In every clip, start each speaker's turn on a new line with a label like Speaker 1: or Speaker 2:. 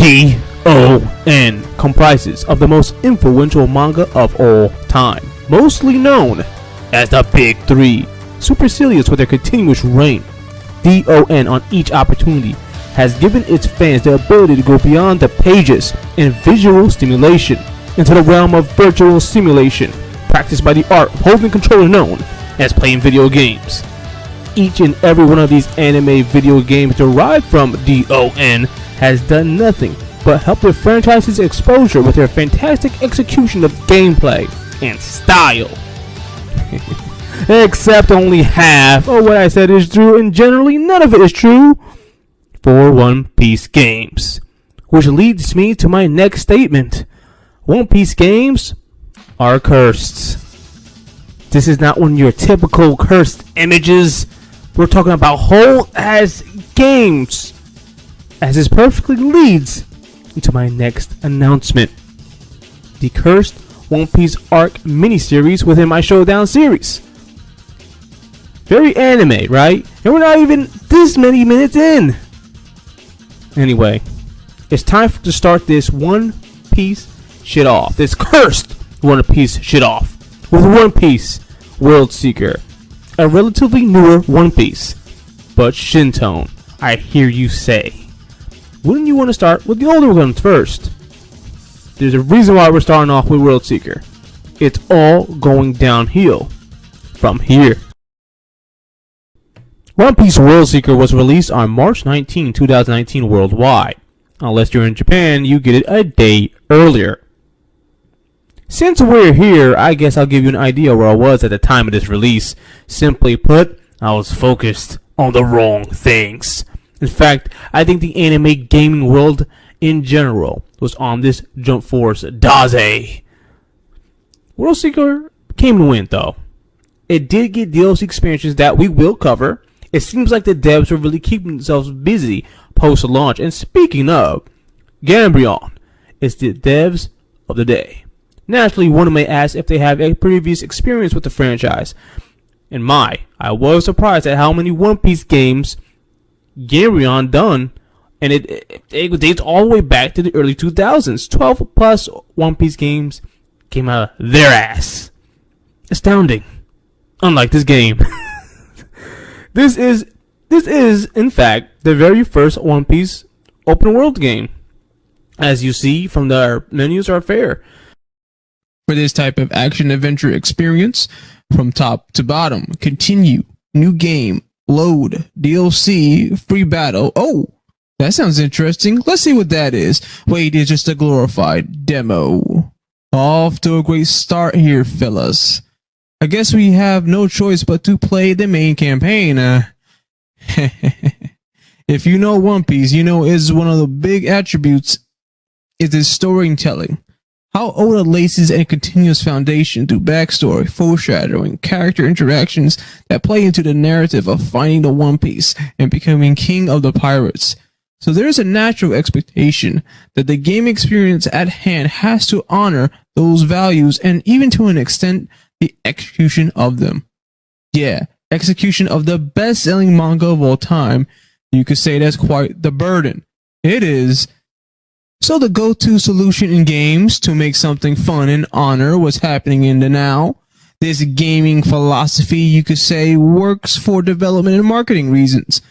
Speaker 1: SHINTONE comprises of the most influential manga of all time, mostly known as the Big Three. Supercilious with their continuous reign, SHINTONE on each opportunity has given its fans the ability to go beyond the pages and visual stimulation into the realm of virtual simulation, practiced by the art of holding a controller known as playing video games. Each and every one of these anime video games derived from SHINTONE has done nothing but help the franchise's exposure with their fantastic execution of gameplay and style. Except only half of what I said is true, and generally none of it is true for One Piece games. Which leads me to my next statement. One Piece games are cursed. This is not one of your typical cursed images. We're talking about whole ass games, as this perfectly leads into my next announcement. The cursed One Piece arc miniseries within my Showdown series. Very anime, right? And we're not even this many minutes in. Anyway, it's time to start this One Piece shit off. This cursed One Piece shit off with One Piece World Seeker, a relatively newer One Piece. But SHINTONE, I hear you say, wouldn't you want to start with the older ones first? There's a reason why we're starting off with World Seeker. It's all going downhill from here. One Piece World Seeker was released on March 19, 2019 worldwide. Unless you're in Japan, you get it a day earlier. Since we're here, I guess I'll give you an idea where I was at the time of this release. Simply put, I was focused on the wrong things. In fact, I think the anime gaming world in general was on this Jump Force Daze. World Seeker came to win though. It did get DLC expansions that we will cover. It seems like the devs were really keeping themselves busy post-launch. And speaking of, Gamebryon is the devs of the day. Naturally, one may ask if they have a previous experience with the franchise. And I was surprised at how many One Piece games Gamebryon done. And it dates all the way back to the early 2000s. 12 plus One Piece games came out of their ass. Astounding. Unlike this game. This is, in fact, the very first One Piece open world game. As you see from the menus are fair. For this type of action-adventure experience, from top to bottom, continue, new game, load, DLC, free battle. Oh, that sounds interesting. Let's see what that is. Wait, it's just a glorified demo. Off to a great start here, fellas. I guess we have no choice but to play the main campaign. If you know One Piece, you know it's one of the big attributes is its storytelling. How Oda laces a continuous foundation through backstory, foreshadowing, character interactions that play into the narrative of finding the One Piece and becoming king of the pirates. So there's a natural expectation that the game experience at hand has to honor those values and even to an extent the execution of them. Yeah, execution of the best-selling manga of all time. You could say that's quite the burden. It is. So the go-to solution in games to make something fun and honor what's happening in the now. This gaming philosophy, you could say, works for development and marketing reasons.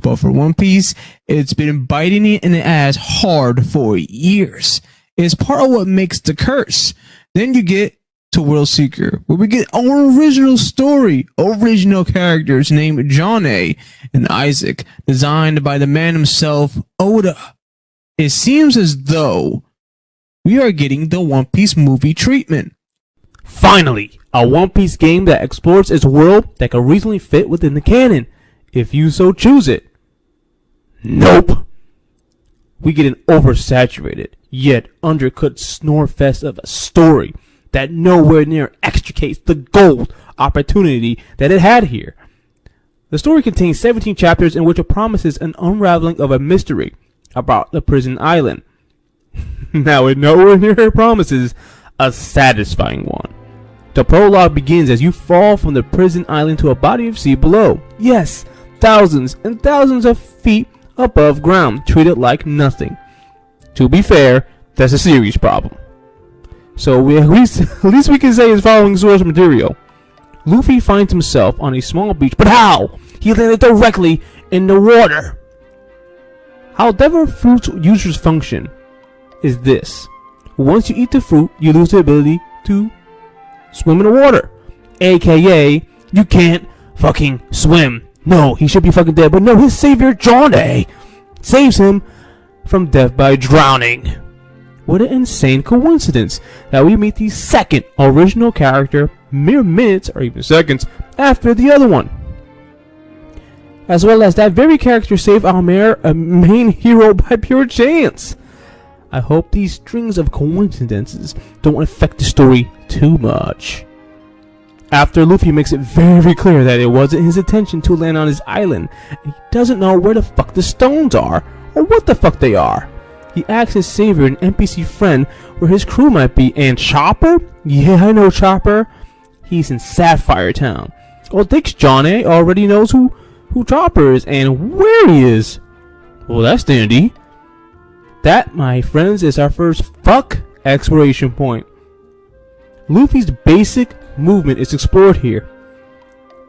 Speaker 1: But for One Piece, it's been biting it in the ass hard for years. It's part of what makes the curse. Then you get to World Seeker, where we get our original story, original characters named John A. and Isaac, designed by the man himself, Oda. It seems as though we are getting the One Piece movie treatment. Finally, a One Piece game that explores its world that can reasonably fit within the canon, if you so choose it. Nope. We get an oversaturated, yet undercut snorefest of a story that nowhere near extricates the gold opportunity that it had here. The story contains 17 chapters in which it promises an unraveling of a mystery about the prison island. Now it nowhere near promises a satisfying one. The prologue begins as you fall from the prison island to a body of sea below. Yes, thousands and thousands of feet above ground, treated like nothing.
Speaker 2: To be fair, that's a series problem. So at least we can say is following source material. Luffy finds himself on a small beach, but how? He landed directly in the water. How Devil Fruit's users function is this. Once you eat the fruit, you lose the ability to swim in the water. AKA, you can't fucking swim. No, he should be fucking dead, but no, his savior, Johnny, saves him from death by drowning. What an insane coincidence that we meet the second original character mere minutes or even seconds after the other one. As well as that very character saved Almer, a main hero, by pure chance. I hope these strings of coincidences don't affect the story too much. After Luffy makes it very clear that it wasn't his intention to land on his island, and he doesn't know where the fuck the stones are, or what the fuck they are. He asks his savior and NPC friend where his crew might be, and Chopper? Yeah, I know Chopper. He's in Sapphire Town. Well, thanks, Johnny already knows who Chopper is and where he is. Well, that's dandy. That, my friends, is our first fuck exploration point. Luffy's basic movement is explored here.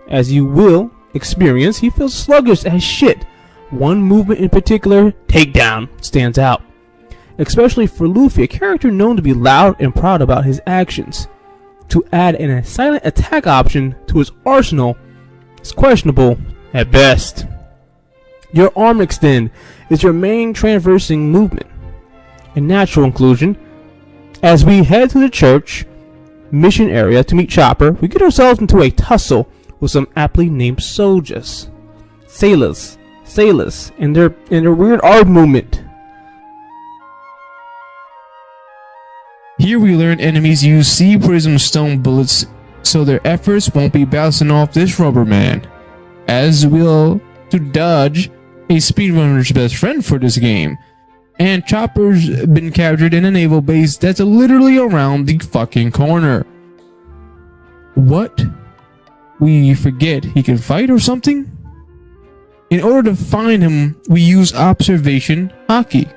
Speaker 2: As you will experience, he feels sluggish as shit. One movement in particular, takedown, stands out. Especially for Luffy, a character known to be loud and proud about his actions. To add a silent attack option to his arsenal is questionable at best. Your arm extend is your main traversing movement. A natural inclusion. As we head to the church mission area to meet Chopper, we get ourselves into a tussle with some aptly named soldiers. Sailors, and their weird arm movement.
Speaker 1: Here we learn enemies use sea prism stone bullets, so their efforts won't be bouncing off this rubber man. As will to dodge a speedrunner's best friend for this game. And Chopper's been captured in a naval base that's literally around the fucking corner. What? We forget he can fight or something? In order to find him, we use observation hockey.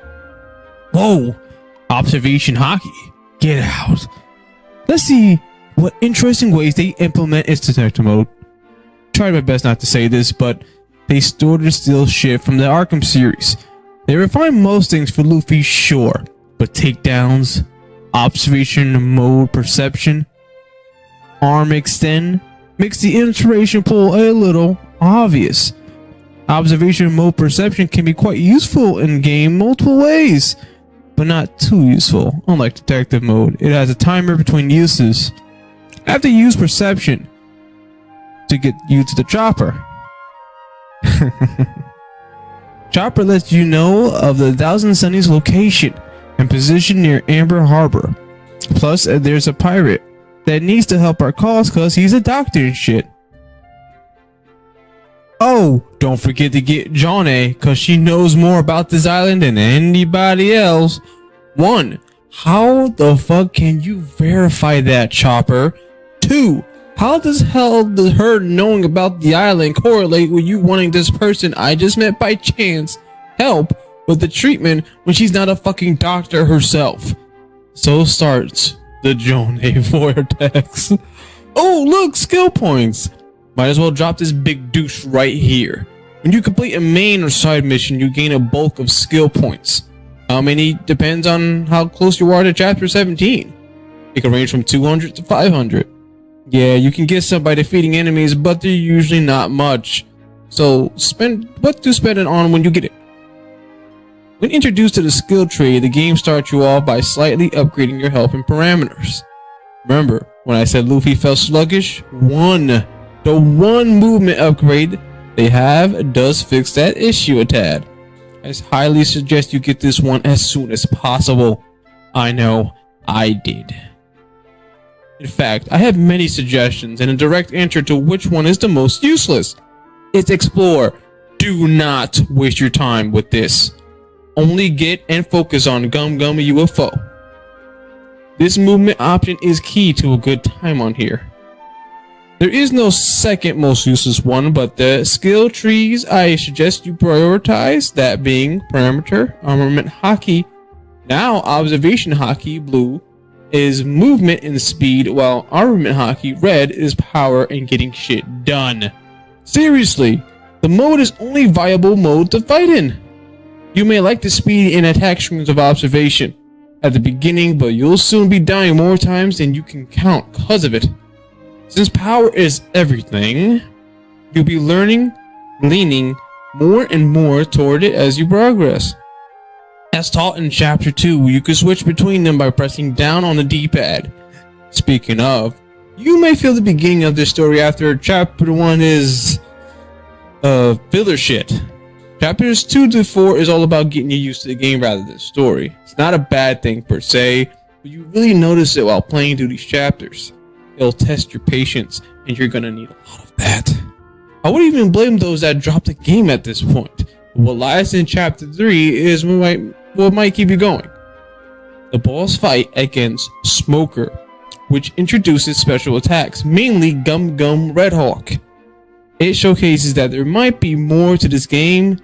Speaker 1: Whoa! Observation hockey. Get out. Let's see what interesting ways they implement its detector mode. Tried my best not to say this, but they stole the still shit from the Arkham series. They refine most things for Luffy, sure, but takedowns, observation mode perception, arm extend, makes the inspiration pull a little obvious. Observation mode perception can be quite useful in game multiple ways, but not too useful. Unlike detective mode, it has a timer between uses. I have to use perception to get you to the chopper. Chopper lets you know of the Thousand Sunny's location and position near Amber Harbor. Plus, there's a pirate that needs to help our cause cause he's a doctor and shit. Oh, don't forget to get Johnny, cause she knows more about this island than anybody else. 1. How the fuck can you verify that, Chopper? 2. How does her knowing about the island correlate with you wanting this person I just met by chance help with the treatment when she's not a fucking doctor herself? So starts the Johnny Vortex. Oh, look, skill points. Might as well drop this big douche right here. When you complete a main or side mission, you gain a bulk of skill points. How many depends on how close you are to chapter 17. It can range from 200 to 500. Yeah, you can get some by defeating enemies, but they're usually not much. So spend it on when you get it. When introduced to the skill tree, the game starts you off by slightly upgrading your health and parameters. Remember, when I said Luffy felt sluggish? The one movement upgrade they have does fix that issue a tad. I highly suggest you get this one as soon as possible. I know, I did. In fact, I have many suggestions and a direct answer to which one is the most useless. It's explore. Do not waste your time with this. Only get and focus on Gum Gum UFO. This movement option is key to a good time on here. There is no second most useless one, but the skill trees I suggest you prioritize, that being parameter, armament hockey, Now, observation hockey, blue, is movement and speed, while armament hockey, red, is power and getting shit done. Seriously, the mode is only viable mode to fight in. You may like the speed and attack screens of observation at the beginning, but you'll soon be dying more times than you can count because of it. Since power is everything, you'll be leaning more and more toward it as you progress. As taught in Chapter 2, you can switch between them by pressing down on the D-pad. Speaking of, you may feel the beginning of this story after Chapter 1 is filler shit. Chapters 2 to 4 is all about getting you used to the game rather than the story. It's not a bad thing per se, but you really notice it while playing through these chapters. It'll test your patience, and you're gonna need a lot of that. I wouldn't even blame those that dropped the game at this point. What lies in Chapter 3 is what might keep you going. The boss fight against Smoker, which introduces special attacks, mainly Gum Gum Red Hawk. It showcases that there might be more to this game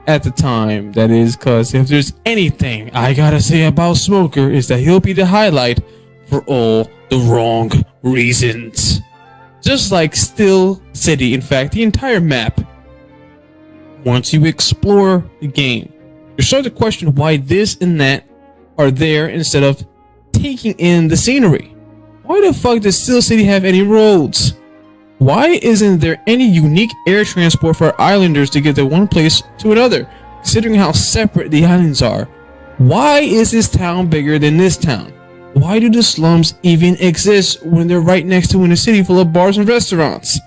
Speaker 1: at the time. That is, cause if there's anything I gotta say about Smoker is that he'll be the highlight for all the wrong reasons. Just like Still City, in fact, the entire map. Once you explore the game, you start to question why this and that are there instead of taking in the scenery. Why the fuck does Still City have any roads? Why isn't there any unique air transport for islanders to get to one place to another, considering how separate the islands are? Why is this town bigger than this town? Why do the slums even exist when they're right next to a city full of bars and restaurants?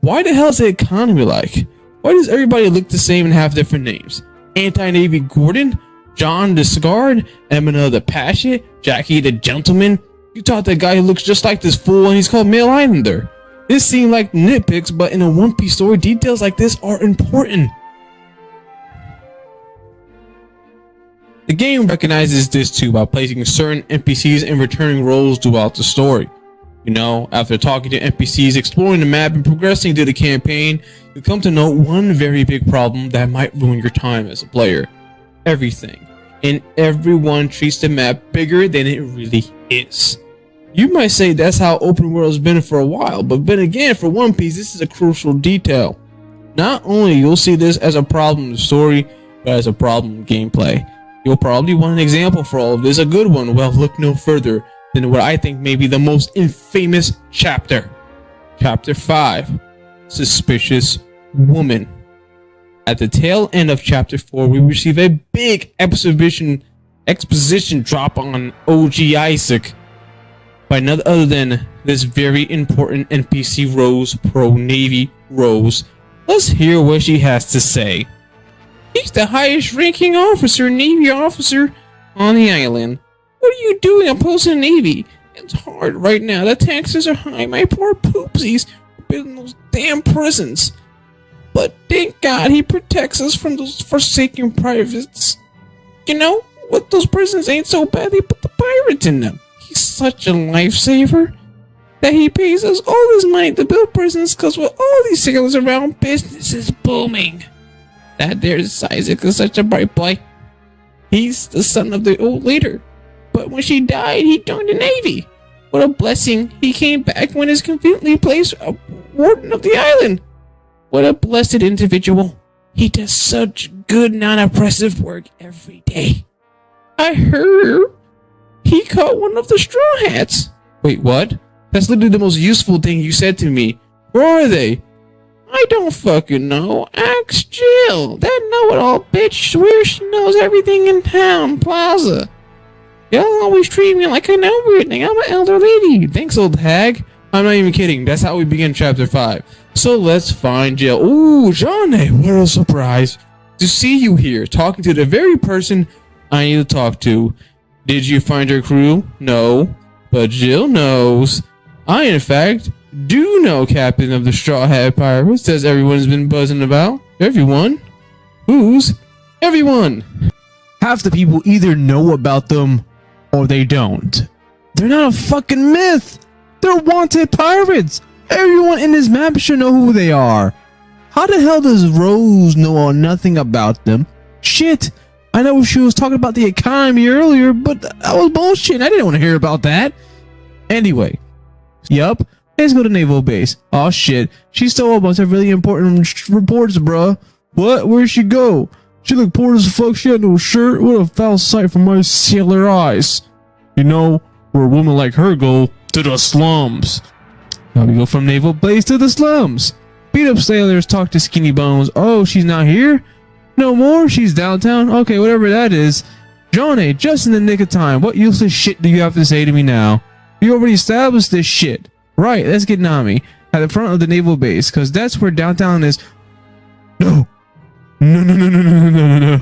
Speaker 1: Why the hell is the economy like? Why does everybody look the same and have different names? Anti-Navy Gordon? John the Scarred? Emina the Passionate? Jackie the Gentleman? You taught that guy who looks just like this fool and he's called Male Islander. This seemed like nitpicks, but in a One Piece story, details like this are important. The game recognizes this too by placing certain NPCs in returning roles throughout the story. You know, after talking to NPCs, exploring the map, and progressing through the campaign, you come to know one very big problem that might ruin your time as a player. Everything and everyone treats the map bigger than it really is. You might say that's how open world has been for a while, but then again, for One Piece, this is a crucial detail. Not only you'll see this as a problem in the story, but as a problem in gameplay. You'll probably want an example for all of this, a good one. Well, look no further than what I think may be the most infamous chapter. Chapter 5, Suspicious Woman. At the tail end of Chapter 4, we receive a big exposition drop on OG Isaac by none other than this very important NPC Rose, Pro Navy Rose. Let's hear what she has to say. He's the highest ranking officer, Navy officer on the island. What are you doing opposed to the Navy? It's hard right now. The taxes are high. My poor poopsies are in those damn prisons. But thank God he protects us from those forsaken privates. You know, what those prisons ain't so bad, they put the pirates in them. He's such a lifesaver that he pays us all this money to build prisons, because with all these sailors around, business is booming. That there's Isaac is such a bright boy. He's the son of the old leader. But when she died, he joined the Navy. What a blessing. He came back when he's conveniently placed a warden of the island. What a blessed individual. He does such good non-oppressive work every day. I heard he caught one of the Straw Hats. Wait, what? That's literally the most useful thing you said to me. Where are they? I don't fucking know. Ask Jill. That know-it-all bitch swears she knows everything in town plaza. Y'all always treat me like I know everything. I'm an elder lady. Thanks, old hag. I'm not even kidding. That's how we begin Chapter 5. So let's find Jill. Ooh, Johnny, what a surprise to see you here, talking to the very person I need to talk to. Did you find your crew? No, but Jill knows. I, in fact, do know Captain of the Straw Hat Pirates, as everyone's been buzzing about. Everyone? Who's everyone?
Speaker 2: Half the people either know about them or they don't. They're not a fucking myth. They're wanted pirates. Everyone in this map should know who they are. How the hell does Rose know nothing about them? Shit,
Speaker 1: I know she was talking about the economy earlier, but that was bullshit. I didn't want to hear about that. Anyway, yup, let's go to Naval Base. Oh shit, she stole a bunch of really important reports, bruh. What? Where'd she go? She looked poor as fuck. She had no shirt. What a foul sight for my sailor eyes. You know, where a woman like her go to the slums. Now we go from Naval Base to the slums. Beat up sailors talk to Skinny Bones. Oh, she's not here? No more? She's downtown? Okay, whatever that is. Johnny, just in the nick of time. What useless shit do you have to say to me now? You already established this shit. Right, let's get Nami at the front of the Naval Base, because that's where downtown is. No. No.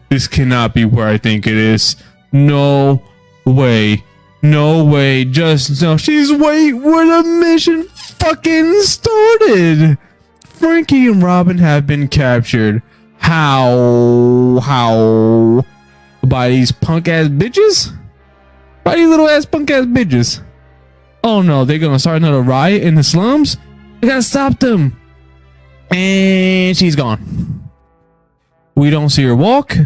Speaker 1: This cannot be where I think it is. No way. No way. Just no. She's wait where the mission fucking started. Frankie and Robin have been captured. How? By these punk ass bitches? By these little ass punk ass bitches. Oh no, they're gonna start another riot in the slums? We gotta stop them. And she's gone. We don't see her walk.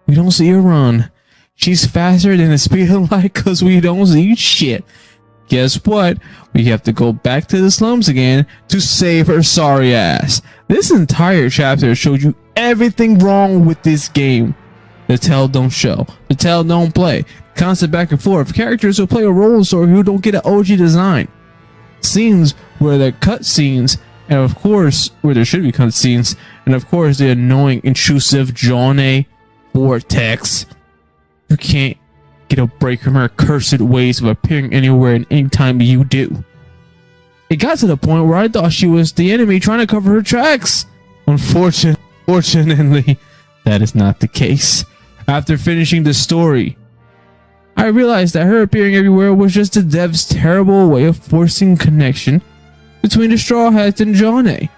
Speaker 1: We don't see her run. She's faster than the speed of light because we don't see shit. Guess what? We have to go back to the slums again to save her sorry ass. This entire chapter showed you everything wrong with this game. The tell don't show. The tell don't play. Constant back and forth. Characters who play a role in story who don't get an OG design. Scenes where they're cut scenes, and of course, where there should be cut scenes, and of course, the annoying, intrusive Johnny Vortex. You can't get a break from her cursed ways of appearing anywhere and anytime you do. It got to the point where I thought she was the enemy trying to cover her tracks. Unfortunately, that is not the case. After finishing the story, I realized that her appearing everywhere was just the dev's terrible way of forcing connection between the Straw Hats and Johnny.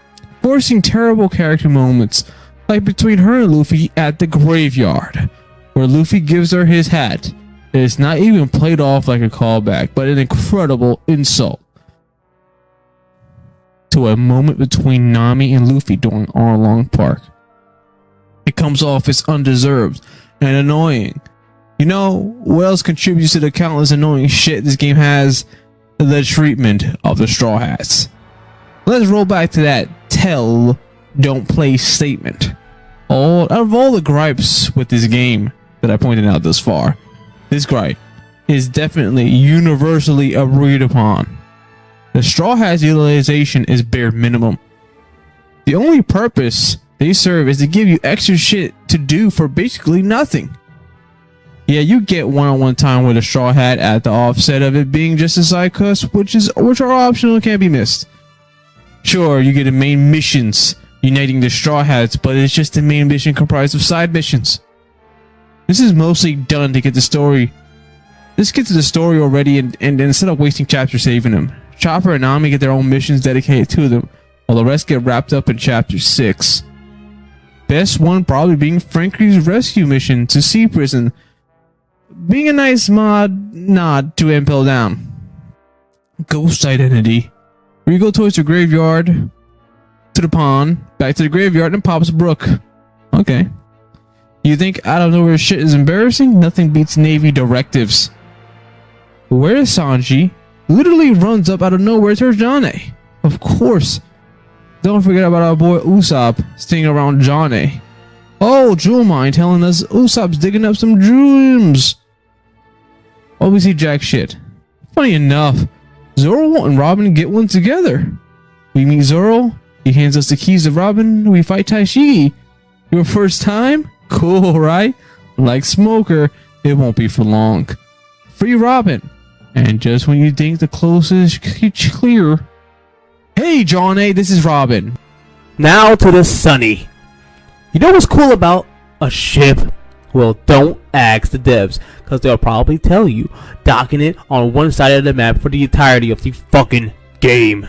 Speaker 1: Forcing terrible character moments, like between her and Luffy at the graveyard, where Luffy gives her his hat. It is not even played off like a callback, but an incredible insult to a moment between Nami and Luffy during Arlong Park. It comes off as undeserved and annoying. You know what else contributes to the countless annoying shit this game has? The treatment of the Straw Hats. Let's roll back to that tell, don't play statement. Out of all the gripes with this game that I pointed out thus far, this gripe is definitely universally agreed upon. The Straw Hats utilization is bare minimum. The only purpose they serve is to give you extra shit to do for basically nothing. Yeah, you get one-on-one time with a Straw Hat at the offset of it being just a side quest, which are optional and can't be missed. Sure, you get the main missions uniting the Straw Hats, but it's just the main mission comprised of side missions. This is mostly done to get the story. Let's get to the story already, and instead of wasting chapters saving them, Chopper and Nami get their own missions dedicated to them, while the rest get wrapped up in chapter 6. Best one probably being Frankie's rescue mission to Sea Prison, being a nice nod to Impel Down. Ghost Identity. Where you go towards the graveyard, to the pond, back to the graveyard, and Pop's Brook. Okay. You think out of nowhere shit is embarrassing? Nothing beats Navy directives. Where's Sanji? Literally runs up out of nowhere towards Johnny. Of course. Don't forget about our boy Usopp staying around Johnny. Oh, Jewel Mine telling us Usopp's digging up some dreams. Oh, we see jack shit. Funny enough, Zoro and Robin get one together. We meet Zoro. He hands us the keys to Robin. We fight Taishigi. Your first time? Cool, right? Like Smoker, it won't be for long. Free Robin. And just when you think the closest is clear. Hey, Johnny, this is Robin.
Speaker 2: Now to the Sunny. You know what's cool about a ship? Well, don't ask the devs, because they'll probably tell you, docking it on one side of the map for the entirety of the fucking game.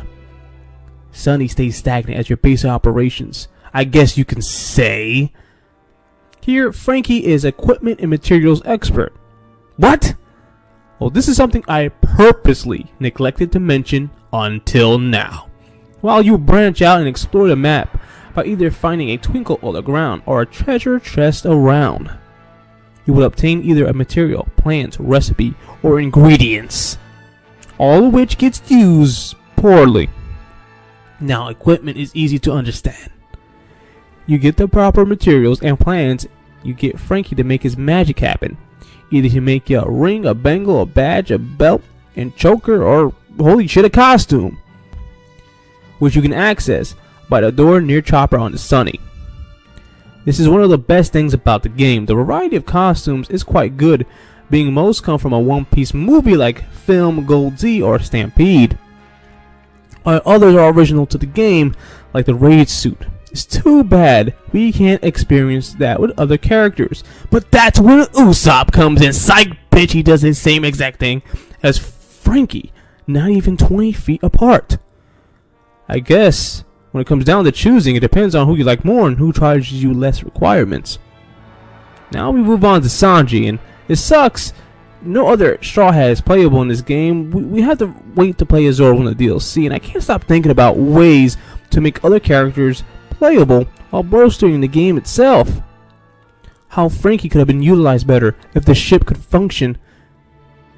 Speaker 2: Sunny stays stagnant as your base of operations, I guess you can say. Here, Frankie is equipment and materials expert. What? Well, this is something I purposely neglected to mention until now. While you branch out and explore the map, by either finding a twinkle on the ground or a treasure chest around. You will obtain either a material, plant, recipe, or ingredients, all of which gets used poorly. Now, equipment is easy to understand. You get the proper materials and plans, you get Frankie to make his magic happen. Either to make you a ring, a bangle, a badge, a belt, and choker, or holy shit, a costume, which you can access by the door near Chopper on the Sunny. This is one of the best things about the game. The variety of costumes is quite good, being most come from a One Piece movie like Film, Gold Z, or Stampede. While others are original to the game, like the raid suit. It's too bad we can't experience that with other characters. But that's when Usopp comes in. Psych, bitch, he does the same exact thing as Frankie, not even 20 feet apart. I guess when it comes down to choosing, it depends on who you like more and who charges you less requirements. Now we move on to Sanji, and it sucks. No other Straw Hat is playable in this game. We have to wait to play as Zoro in the DLC, and I can't stop thinking about ways to make other characters playable while bolstering the game itself. How Frankie could have been utilized better if the ship could function,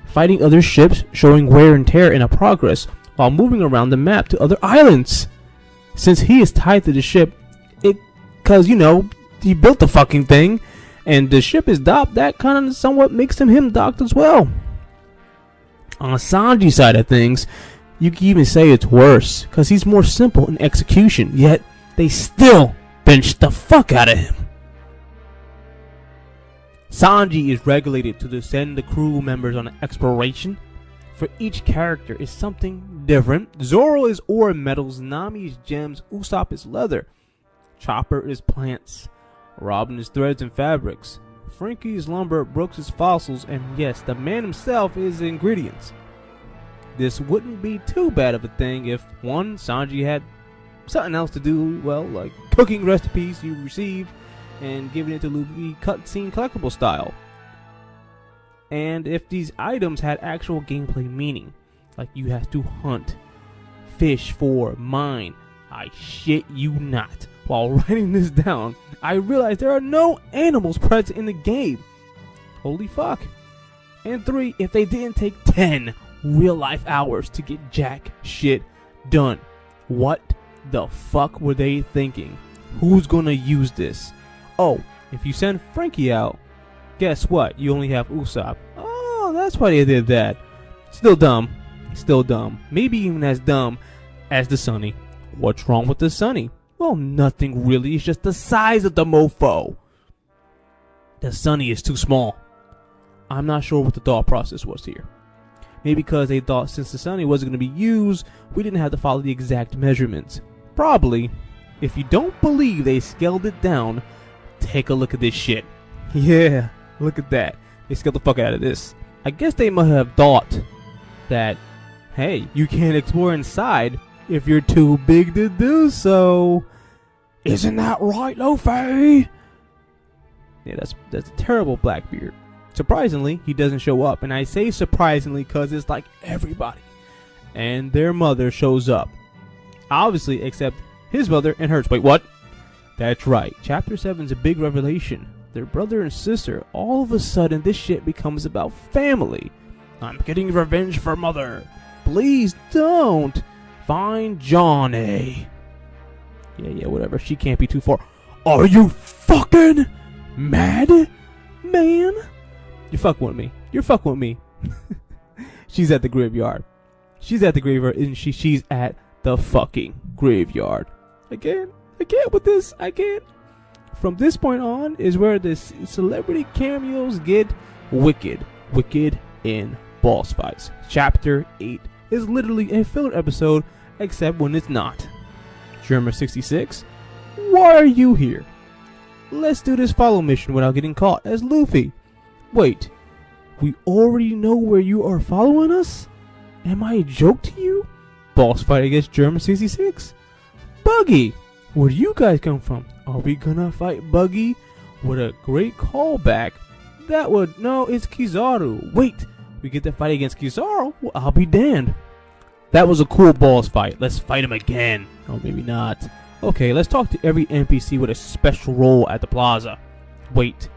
Speaker 2: fighting other ships, showing wear and tear in a progress while moving around the map to other islands. Since he is tied to the ship, cause you know, he built the fucking thing, and the ship is docked, that kind of somewhat makes him docked as well. On Sanji's side of things, you can even say it's worse, cause he's more simple in execution, yet they still bench the fuck out of him. Sanji is regulated to send the crew members on an exploration. For each character is something different. Zoro is ore and metals, Nami is gems, Usopp is leather, Chopper is plants, Robin is threads and fabrics, Frankie is lumber, Brooks is fossils, and yes, the man himself is ingredients. This wouldn't be too bad of a thing if, one, Sanji had something else to do, well, like cooking recipes you received and giving it to Luffy cutscene collectible style. And if these items had actual gameplay meaning, like you have to hunt, fish for, mine. I shit you not. While writing this down, I realized there are no animals present in the game. Holy fuck. And 3, if they didn't take 10 real life hours to get jack shit done, what the fuck were they thinking? Who's gonna use this? Oh, if you send Frankie out, guess what? You only have Usopp. Oh, that's why they did that. Still dumb. Still dumb. Maybe even as dumb as the Sunny. What's wrong with the Sunny? Well, nothing really. It's just the size of the mofo. The Sunny is too small. I'm not sure what the thought process was here. Maybe because they thought since the Sunny wasn't going to be used, we didn't have to follow the exact measurements. Probably. If you don't believe they scaled it down, take a look at this shit. Yeah, look at that. They scaled the fuck out of this. I guess they must have thought that, hey, you can't explore inside if you're too big to do so. Isn't that right, Luffy? Yeah, that's a terrible Blackbeard. Surprisingly, he doesn't show up. And I say surprisingly because it's like everybody and their mother shows up. Obviously, except his mother and hers. Wait, what? That's right. Chapter 7's a big revelation. Their brother and sister. All of a sudden, this shit becomes about family. I'm getting revenge for mother. Please don't. Find Johnny. Yeah, whatever. She can't be too far. Are you fucking mad, man? You're fucking with me. You're fucking with me. She's at the graveyard. She's at the graveyard, isn't she? She's at the fucking graveyard. I can't with this. I can't. From this point on is where the celebrity cameos get wicked. Wicked in boss fights. Chapter 8 is literally a filler episode, except when it's not. Germa 66, why are you here? Let's do this follow mission without getting caught as Luffy. Wait, we already know where you are following us? Am I a joke to you? Boss fight against Germa 66? Buggy, where do you guys come from? Are we gonna fight Buggy? What a great callback. No, it's Kizaru. Wait, we get to fight against Kizaru? Well, I'll be damned. That was a cool boss fight. Let's fight him again. Oh, maybe not. Okay, let's talk to every NPC with a special role at the plaza. Wait,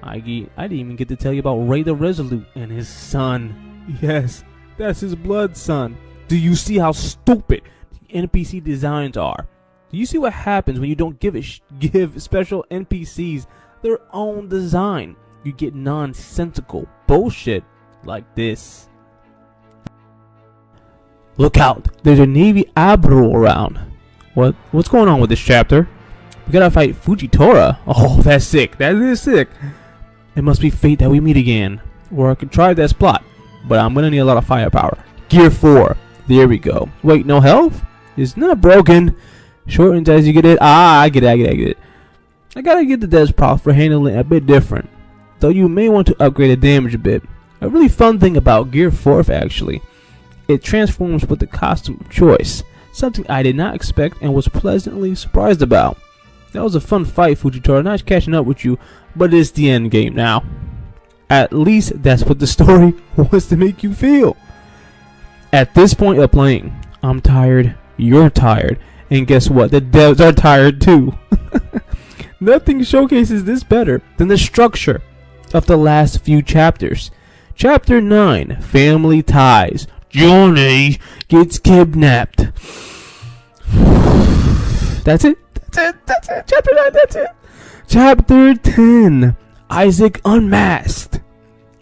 Speaker 2: I didn't even get to tell you about Ray the Resolute and his son. Yes, that's his blood son. Do you see how stupid the NPC designs are? Do you see what happens when you don't give special NPCs their own design? You get nonsensical bullshit like this. Look out! There's a Navy Admiral around. What's going on with this chapter? We gotta fight Fujitora. Oh, that's sick. That is sick. It must be fate that we meet again. Or I could try this plot, but I'm gonna need a lot of firepower. Gear 4. There we go. Wait, no health? It's not broken. Shortens as you get it. I get it. I gotta get the Des Proc for handling it a bit different. Though you may want to upgrade the damage a bit. A really fun thing about Gear 4 actually. It transforms with the costume of choice. Something I did not expect and was pleasantly surprised about. That was a fun fight, Fujitora. Not catching up with you, but it's the end game now. At least that's what the story wants to make you feel. At this point of playing, I'm tired, you're tired, and guess what? The devs are tired too. Nothing showcases this better than the structure of the last few chapters. Chapter 9, Family Ties. Johnny gets kidnapped. That's it. Chapter 9, that's it. Chapter 10, Isaac Unmasked.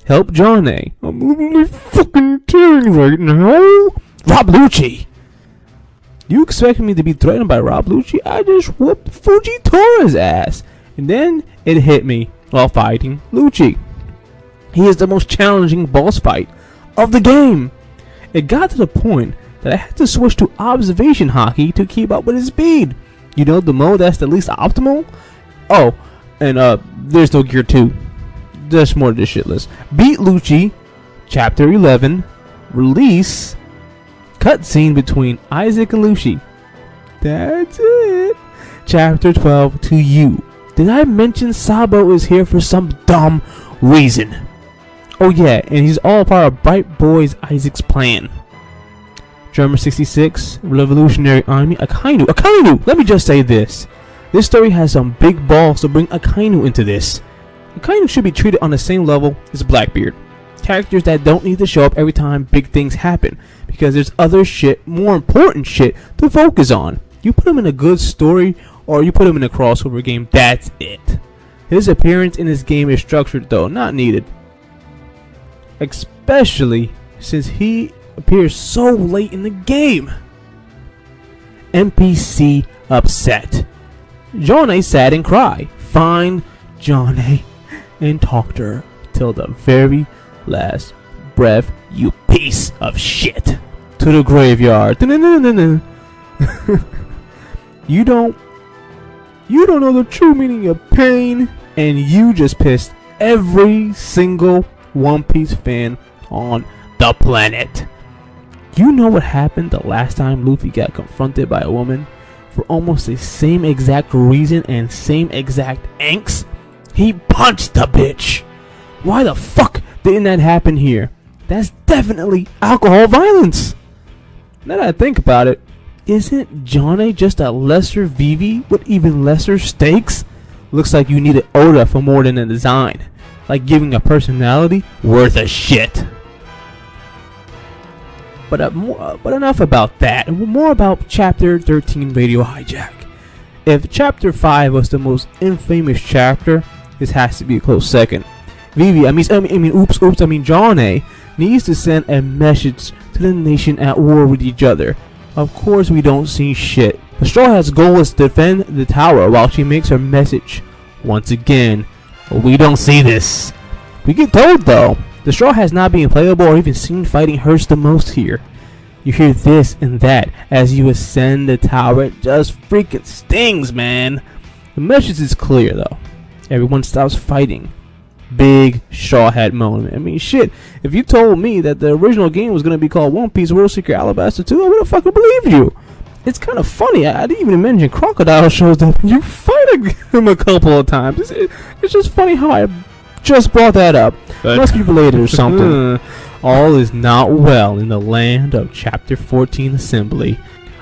Speaker 2: Help Johnny. I'm literally fucking tearing right now. Rob Lucci. You expect me to be threatened by Rob Lucci? I just whooped Fujitora's ass. And then it hit me while fighting Lucci. He is the most challenging boss fight of the game. It got to the point that I had to switch to observation hockey to keep up with his speed. You know, the mode that's the least optimal? Oh, and there's no Gear 2. There's more to this shit list. Beat Lucci, Chapter 11, Release, cutscene between Isaac and Lucci. That's it. Chapter 12, To You. Did I mention Sabo is here for some dumb reason? Oh yeah, and he's all part of Bright Boys Isaac's plan. Drummer 66, Revolutionary Army, Akainu! Let me just say this. This story has some big balls to bring Akainu into this. Akainu should be treated on the same level as Blackbeard. Characters that don't need to show up every time big things happen, because there's other shit, more important shit, to focus on. You put him in a good story, or you put him in a crossover game, that's it. His appearance in this game is structured though, not needed. Especially since he appears so late in the game. NPC upset. Johnny sat and cried. Find Johnny and talk to her till the very last breath, you piece of shit. To the graveyard. You don't know the true meaning of pain, and you just pissed every single One Piece fan on the planet. You know what happened the last time Luffy got confronted by a woman for almost the same exact reason and same exact angst? He punched the bitch. Why the fuck didn't that happen here? That's definitely alcohol violence. Now that I think about it, isn't Johnny just a lesser Vivi with even lesser stakes? Looks like you needed Oda for more than a design. Like giving a personality worth a shit. But enough about that. More about Chapter 13, Radio Hijack. If Chapter 5 was the most infamous chapter, this has to be a close second. Johnny needs to send a message to the nation at war with each other. Of course we don't see shit. The Straw Hat's goal is to defend the tower while she makes her message. Once again, we don't see this. We get told though, the Straw Hat's not being playable or even seen fighting hurts the most here. You hear this and that as you ascend the tower. It just freaking stings, man. The message is clear though. Everyone stops fighting. Big Straw Hat moment. I mean, shit, if you told me that the original game was going to be called One Piece World Secret Alabaster 2, I would have fucking believed you. It's kind of funny. I didn't even mention Crocodile shows up. You fight him a couple of times. It's just funny how I just brought that up. Must be related or something. All is not well in the land of Chapter 14 Assembly.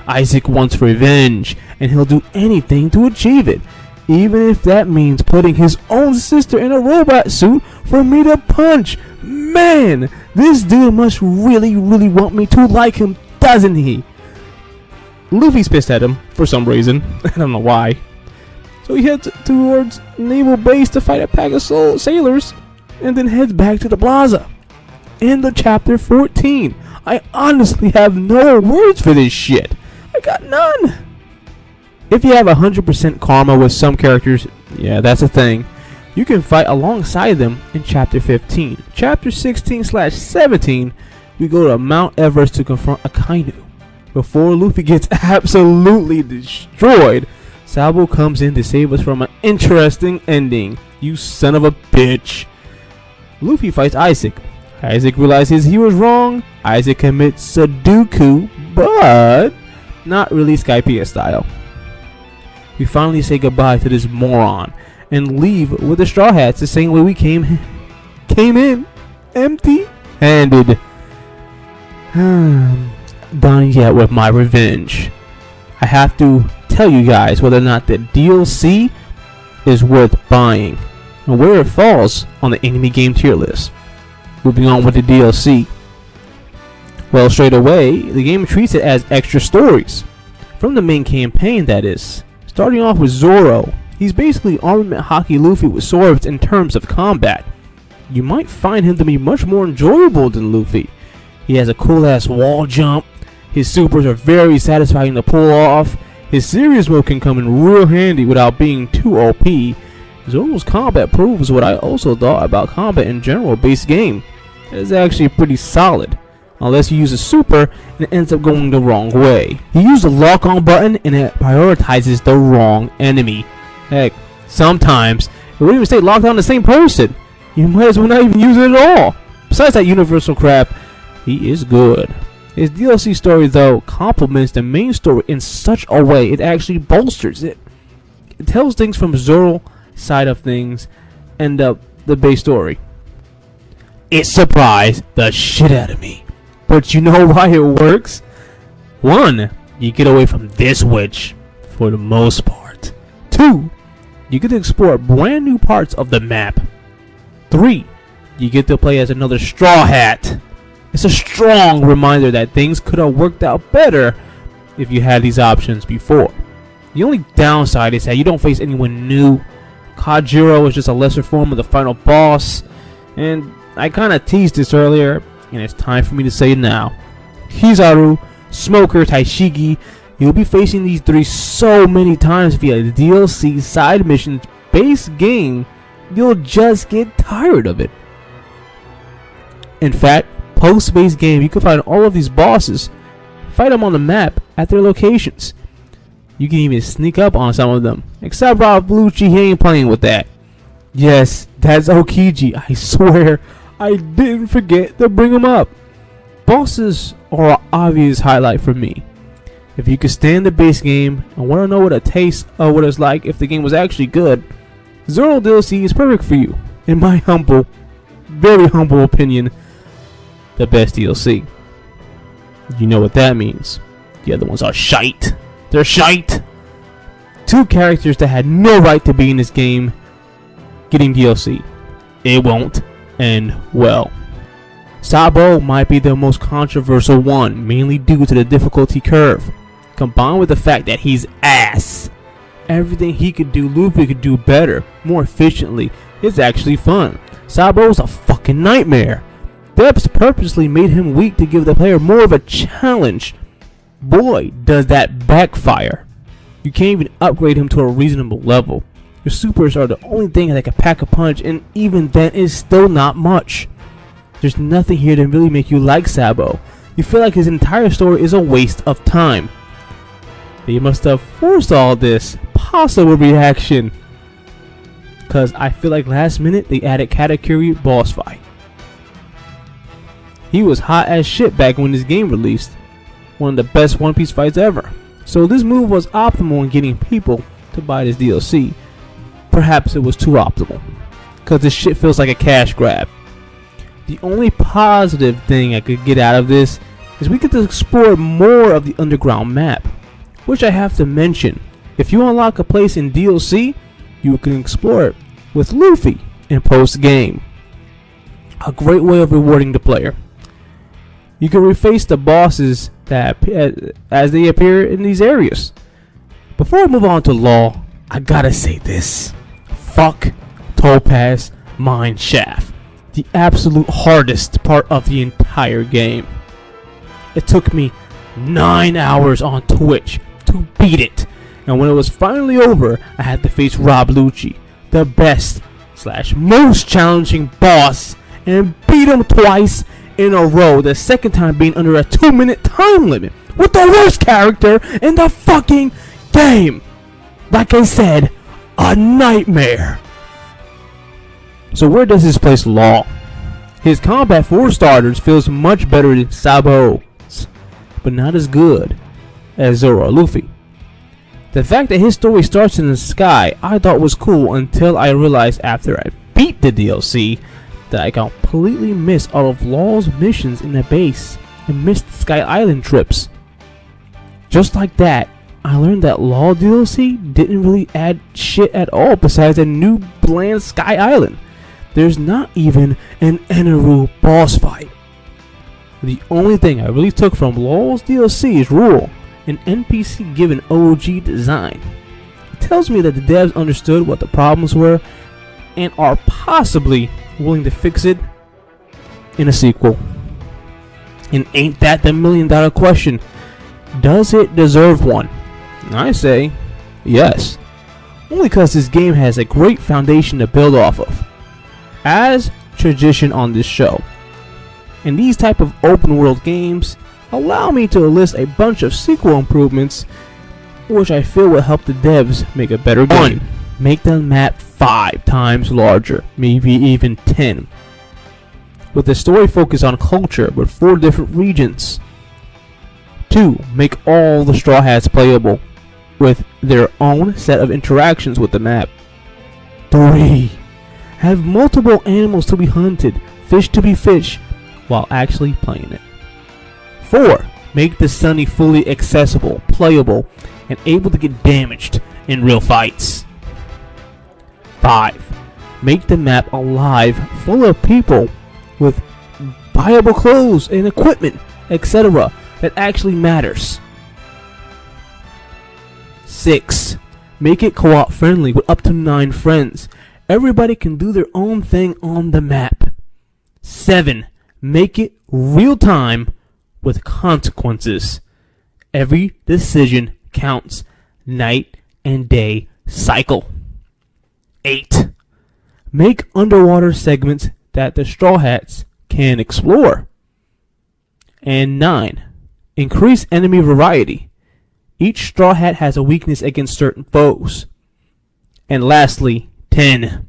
Speaker 2: Isaac wants revenge, and he'll do anything to achieve it, even if that means putting his own sister in a robot suit for me to punch. Man, this dude must really want me to like him, doesn't he? Luffy's pissed at him for some reason. I don't know why. So he heads towards naval base to fight a pack of sailors, and then heads back to the plaza. End of chapter 14. I honestly have no words for this shit. I got none. If you have 100% karma with some characters, yeah, that's a thing, you can fight alongside them in chapter 15. Chapter 16/17, we go to Mount Everest to confront Akainu. Before Luffy gets absolutely destroyed, Sabo comes in to save us from an interesting ending. You son of a bitch. Luffy fights Isaac. Isaac realizes he was wrong. Isaac commits Sudoku, but not really Skypiea style. We finally say goodbye to this moron and leave with the Straw Hats the same way we came in, empty-handed. Done yet with my revenge. I have to tell you guys whether or not the DLC is worth buying and where it falls on the anime game tier list. Moving on with the DLC. Well, straight away, the game treats it as extra stories from the main campaign, that is. Starting off with Zoro. He's basically Armament Hockey Luffy with swords in terms of combat. You might find him to be much more enjoyable than Luffy. He has a cool ass wall jump. His supers are very satisfying to pull off. His serious mode can come in real handy without being too OP. Zoro's combat proves what I also thought about combat in general base game. It's actually pretty solid. Unless you use a super and it ends up going the wrong way. You use the lock on button and it prioritizes the wrong enemy. Heck, sometimes it wouldn't even stay locked on the same person. You might as well not even use it at all. Besides that universal crap, he is good. His DLC story though complements the main story in such a way it actually bolsters it. It tells things from Zoro's side of things and the base story. It surprised the shit out of me. But you know why it works? 1, you get away from this witch for the most part. 2, you get to explore brand new parts of the map. 3, you get to play as another Straw Hat. It's a strong reminder that things could have worked out better if you had these options before. The only downside is that you don't face anyone new. Kajiro is just a lesser form of the final boss, and I kinda teased this earlier, and it's time for me to say it now. Kizaru, Smoker, Taishigi, you'll be facing these three so many times via DLC, side missions, base game, you'll just get tired of it. In fact, post-base game, you can find all of these bosses, fight them on the map at their locations. You can even sneak up on some of them, except Rob Blucci, he ain't playing with that. Yes, that's Okiji, I swear, I didn't forget to bring him up. Bosses are an obvious highlight for me. If you can stand the base game and want to know what a taste of what it's like if the game was actually good, Zoro DLC is perfect for you. In my humble, very humble opinion, the best DLC. You know what that means. The other ones are shite. They're shite. 2 characters that had no right to be in this game getting DLC. It won't end well. Sabo might be the most controversial one, mainly due to the difficulty curve, combined with the fact that he's ass. Everything he could do, Luffy could do better, more efficiently. It's actually fun. Sabo's a fucking nightmare. Depths purposely made him weak to give the player more of a challenge. Boy, does that backfire. You can't even upgrade him to a reasonable level. Your supers are the only thing that can pack a punch, and even then is still not much. There's nothing here to really make you like Sabo. You feel like his entire story is a waste of time. They must have forced all this possible reaction, cause I feel like last minute they added Katakuri boss fight. He was hot as shit back when this game released. One of the best One Piece fights ever. So this move was optimal in getting people to buy this DLC. Perhaps it was too optimal, cause this shit feels like a cash grab. The only positive thing I could get out of this is we get to explore more of the underground map. which I have to mention. If you unlock a place in DLC, you can explore it with Luffy in post-game. A great way of rewarding the player. You can reface the bosses as they appear in these areas. Before I move on to Law, I gotta say this. Fuck Topaz Mine Shaft. The absolute hardest part of the entire game. It took me 9 hours on Twitch to beat it. And when it was finally over, I had to face Rob Lucci, the best / most challenging boss, and beat him twice in a row, the second time being under a 2-minute time limit, with the worst character in the fucking game. Like I said, a nightmare. So where does this place Law? His combat, for starters, feels much better than Sabo's, but not as good as Zoro or Luffy. The fact that his story starts in the sky I thought was cool until I realized after I beat the DLC that I completely missed all of Law's missions in the base and missed the Sky Island trips. Just like that, I learned that Law DLC didn't really add shit at all besides a new bland Sky Island. There's not even an Eneru boss fight. The only thing I really took from Law's DLC is Rule, an NPC given OG design. It tells me that the devs understood what the problems were and are possibly willing to fix it in a sequel. And ain't that the $1 million question? Does it deserve one? I say yes. Only because this game has a great foundation to build off of, as tradition on this show. And these type of open world games allow me to list a bunch of sequel improvements which I feel will help the devs make a better game. 1. Make the map 5 times larger, maybe even 10. With the story focused on culture with 4 different regions. 2. Make all the Straw Hats playable with their own set of interactions with the map. 3. Have multiple animals to be hunted, fish to be fished, while actually playing it. 4. Make the Sunny fully accessible, playable, and able to get damaged in real fights. 5. Make the map alive, full of people with buyable clothes and equipment, etc. that actually matters. 6. Make it co-op friendly with up to 9 friends. Everybody can do their own thing on the map. 7. Make it real time with consequences. Every decision counts. Night and day cycle. 8. Make underwater segments that the Straw Hats can explore. And 9. Increase enemy variety. Each Straw Hat has a weakness against certain foes. And lastly, 10.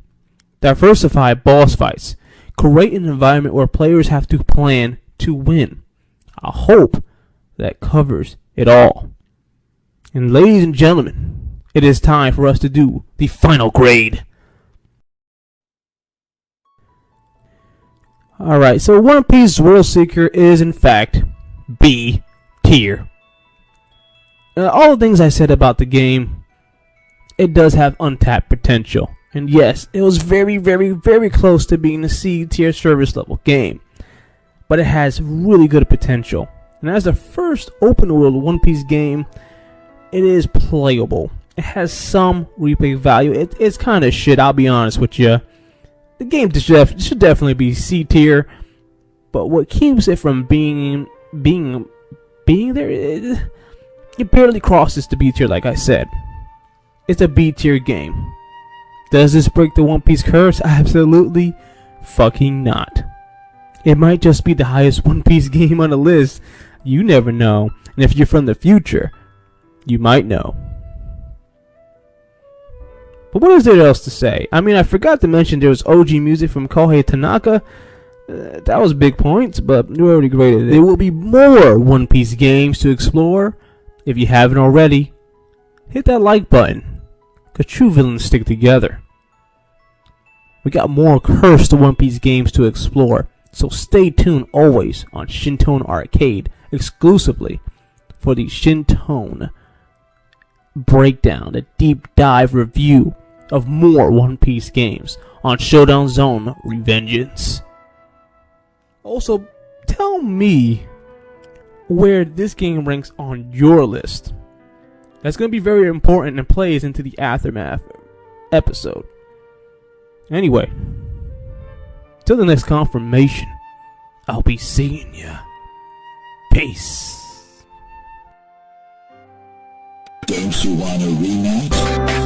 Speaker 2: Diversify boss fights. Create an environment where players have to plan to win. I hope that covers it all. And ladies and gentlemen, it is time for us to do the final grade. Alright, so One Piece World Seeker is in fact B tier. All the things I said about the game, it does have untapped potential. And yes, it was very, very, very close to being a C tier service level game. But it has really good potential. And as the first open world One Piece game, it is playable. It has some replay value. It's kind of shit, I'll be honest with you. The game should definitely be C tier. But what keeps it from being there, it barely crosses the B tier like I said. It's a B tier game. Does this break the One Piece curse? Absolutely fucking not. It might just be the highest One Piece game on the list. You never know. And if you're from the future, you might know. But what is there else to say? I mean, I forgot to mention there was OG music from Kohei Tanaka. That was big points, but you already graded it. There will be more One Piece games to explore. If you haven't already, hit that like button. Cause true villains stick together. We got more cursed One Piece games to explore. So stay tuned always on SHINTONE Arcade exclusively for the SHINTONE breakdown, a deep dive review of more One Piece games on Showdown Zone Revengeance. Also, tell me where this game ranks on your list. That's going to be very important and plays into the Aftermath episode. Anyway, till the next confirmation, I'll be seeing ya. Peace.
Speaker 3: Don't you want a rematch?